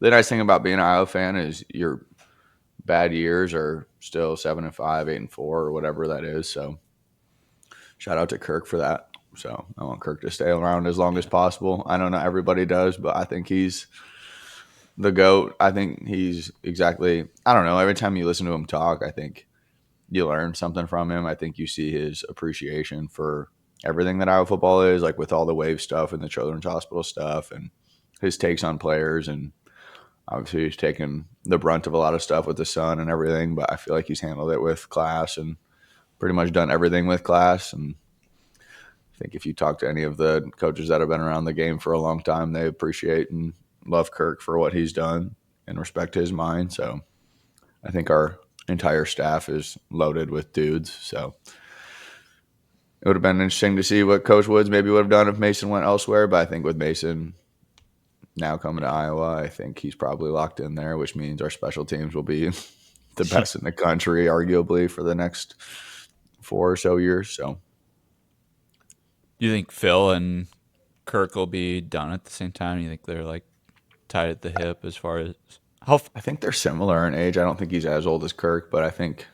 The nice thing about being an Iowa fan is your bad years are still 7-5, 8-4, or whatever that is. So shout out to Kirk for that. So I want Kirk to stay around as long as Yeah. possible. I know not everybody does, but I think he's the GOAT. I think he's exactly, I don't know. Every time you listen to him talk, I think you learn something from him. I think you see his appreciation for everything that Iowa football is, like with all the wave stuff and the children's hospital stuff and his takes on players. And obviously he's taken the brunt of a lot of stuff with the son and everything, but I feel like he's handled it with class and pretty much done everything with class. And I think if you talk to any of the coaches that have been around the game for a long time, they appreciate and love Kirk for what he's done and respect his mind. So I think our entire staff is loaded with dudes. So it would have been interesting to see what Coach Woods maybe would have done if Mason went elsewhere. But I think with Mason now coming to Iowa, I think he's probably locked in there, which means our special teams will be the best in the country, arguably, for the next 4 or so years. So You think Phil and Kirk will be done at the same time? You think they're like tied at the hip as far as how? I think they're similar in age. I don't think he's as old as Kirk, but I think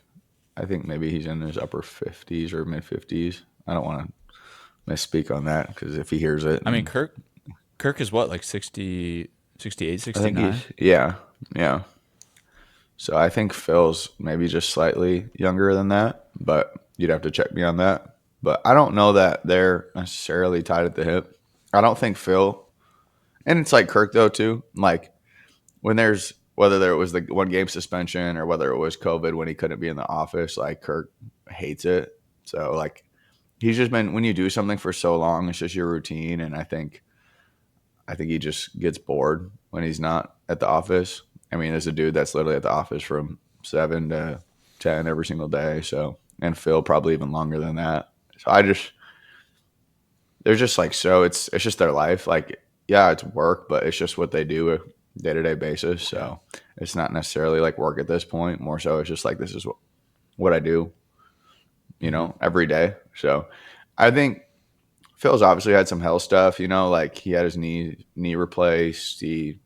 maybe he's in his upper 50s or mid 50s. I don't want to misspeak on that because if he hears it, I mean, and Kirk is what, like 60, 68, I think 69? he's yeah. So I think Phil's maybe just slightly younger than that, but you'd have to check me on that. But I don't know that they're necessarily tied at the hip. I don't think Phil, and it's like Kirk though too. Like when there's whether there was the 1 game suspension or whether it was COVID when he couldn't be in the office, like Kirk hates it. So like he's just been when you do something for so long, it's just your routine, and I think he just gets bored when he's not at the office. I mean, there's a dude that's literally at the office from 7 to 10 every single day. So, and Phil probably even longer than that. So they're just like, so it's just their life. Like, yeah, it's work, but it's just what they do day to day basis. Yeah. So it's not necessarily like work at this point. More so, it's just like this is what I do, Hmm. every day. So I think Phil's obviously had some health stuff, like he had his knee replaced. He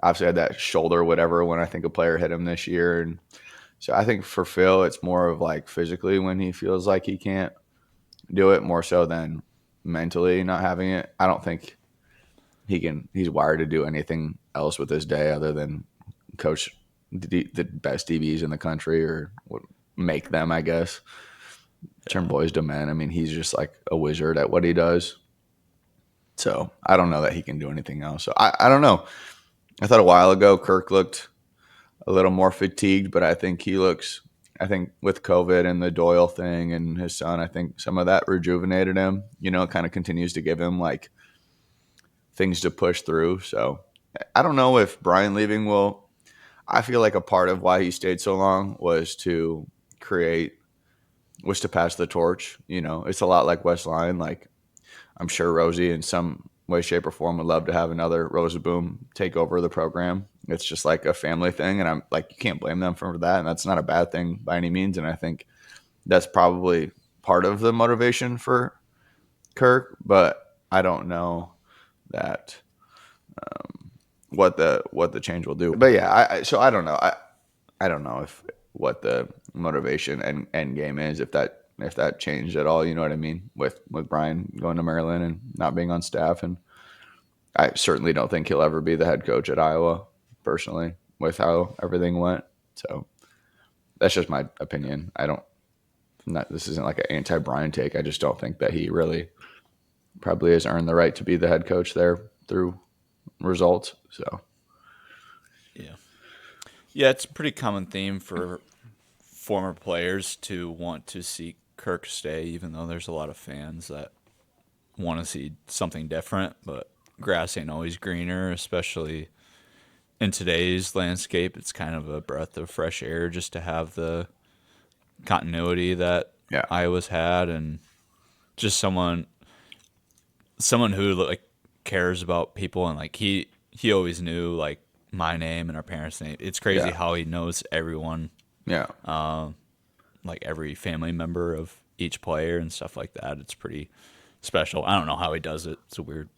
obviously had that shoulder, whatever, when I think a player hit him this year. And so I think for Phil, it's more of like physically when he feels like he can't do it more so than mentally not having it. I don't think he's wired to do anything else with his day other than coach the best DBs in the country or make them, I guess. Turn Yeah. boys to men. I mean, he's just like a wizard at what he does. So I don't know that he can do anything else. So I don't know. I thought a while ago Kirk looked a little more fatigued, but I think with COVID and the Doyle thing and his son, I think some of that rejuvenated him. It kind of continues to give him like things to push through. So I don't know if Brian leaving will. I feel like a part of why he stayed so long create, was to pass the torch. It's a lot like West Line. Like I'm sure Rosie in some way, shape, or form would love to have another Rosa Boom take over the program. It's just like a family thing, and I'm like, you can't blame them for that, and that's not a bad thing by any means. And I think that's probably part of the motivation for Kirk, but I don't know that what the change will do. But yeah, so I don't know. I don't know if what the motivation and end game is if that changed at all. You know what I mean with Brian going to Maryland and not being on staff, and I certainly don't think he'll ever be the head coach at Iowa, personally, with how everything went. So that's just my opinion. I don't. Not this isn't like an anti-Brian take. I just don't think that he really probably has earned the right to be the head coach there through results. So Yeah. Yeah, it's a pretty common theme for former players to want to see Kirk stay, even though there's a lot of fans that want to see something different. But grass ain't always greener, especially in today's landscape. It's kind of a breath of fresh air just to have the continuity that yeah, Iowa's had, and just someone who like cares about people, and like he always knew like my name and our parents' name. It's crazy yeah, how he knows everyone, yeah. like every family member of each player and stuff like that. It's pretty special. I don't know how he does it. It's a weird.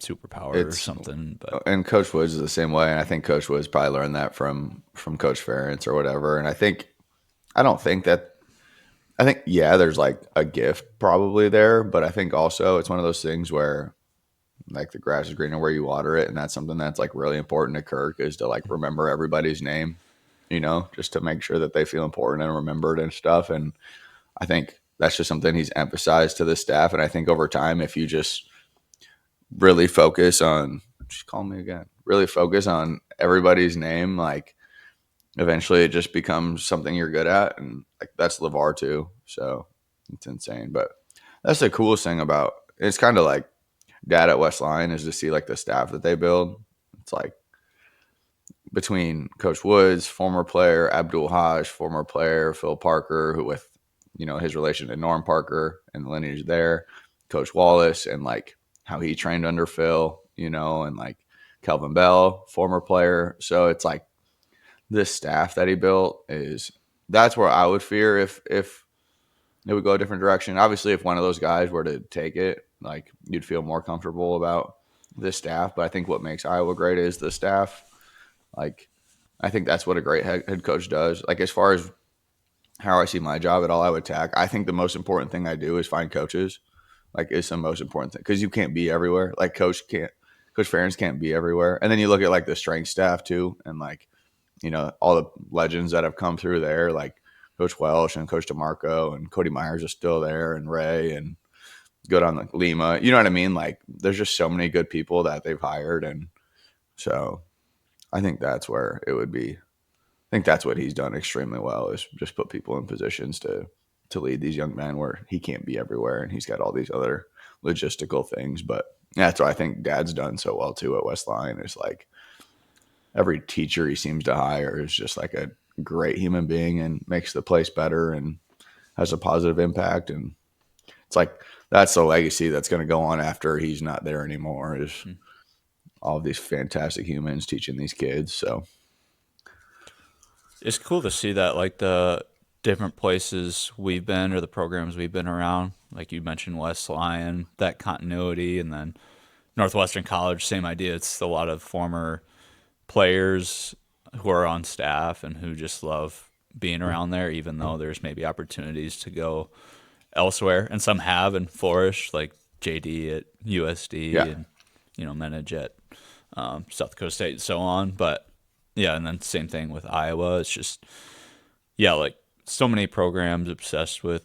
superpower or It's something. But and Coach Woods is the same way, and I think Coach Woods probably learned that from Coach Ferentz or whatever. And I don't think that I think yeah, there's like a gift probably there, but I think also it's one of those things where like the grass is greener where you water it, and that's something that's like really important to Kirk is to like remember everybody's name, just to make sure that they feel important and remembered and stuff. And I think that's just something he's emphasized to the staff. And I think over time, if you just really focus on, just call me again, really focus on everybody's name, like eventually it just becomes something you're good at. And like that's LeVar too. So it's insane. But that's the coolest thing about it's kind of like dad at West Line is to see like the staff that they build. It's like between Coach Woods, former player, Abdul Haj, former player, Phil Parker, who with, his relation to Norm Parker and the lineage there, Coach Wallace, and like how he trained under Phil, and like Kelvin Bell, former player. So it's like this staff that he built that's where I would fear if it would go a different direction. Obviously, if one of those guys were to take it, like you'd feel more comfortable about this staff. But I think what makes Iowa great is the staff. Like, I think that's what a great head coach does. Like, as far as how I see my job at All Iowa Tech, I think the most important thing I do is find coaches. Like, is the most important thing because you can't be everywhere. Like, Coach Ferentz can't be everywhere. And then you look at like the strength staff too, and like all the legends that have come through there, like Coach Welsh and Coach DeMarco and Cody Myers are still there, and Ray and go down like Lima. You know what I mean? Like, there's just so many good people that they've hired, and so I think that's where it would be. I think that's what he's done extremely well is just put people in positions to lead these young men where he can't be everywhere and he's got all these other logistical things. But that's what I think Dad's done so well too at West Line is like every teacher he seems to hire is just like a great human being and makes the place better and has a positive impact. And it's like that's the legacy that's going to go on after he's not there anymore is all of these fantastic humans teaching these kids. So it's cool to see that, like the different places we've been or the programs we've been around. Like you mentioned, West Lyon, that continuity, and then Northwestern College, same idea. It's a lot of former players who are on staff and who just love being around there, even though there's maybe opportunities to go elsewhere, and some have and flourished, like JD at USD yeah, and Menage at South Dakota State and so on. But yeah, and then same thing with Iowa. It's just like so many programs obsessed with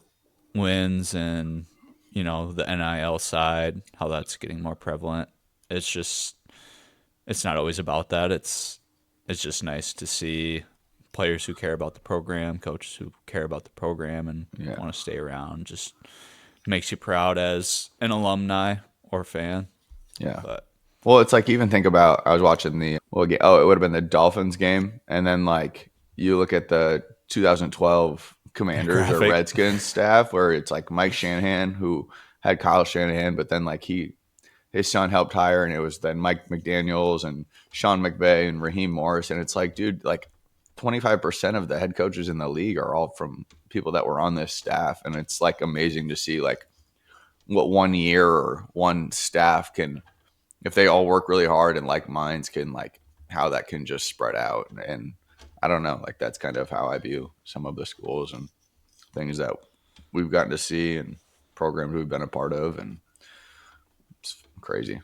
wins and the NIL side, how that's getting more prevalent. It's not always about that. It's just nice to see players who care about the program, coaches who care about the program and want to stay around. Just makes you proud as an alumni or fan. Yeah. But well, it's like even think about I was watching it would have been the Dolphins game, and then like you look at the 2012 Commanders or graphic. Redskins staff where it's like Mike Shanahan who had Kyle Shanahan, but then like his son helped hire, and it was then Mike McDaniels and Sean McVay and Raheem Morris, and it's like, dude, like 25% of the head coaches in the league are all from people that were on this staff, and it's like amazing to see like what 1 year or one staff can, if they all work really hard and like minds can like how that can just spread out. And I don't know, like that's kind of how I view some of the schools and things that we've gotten to see and programs we've been a part of, and it's crazy.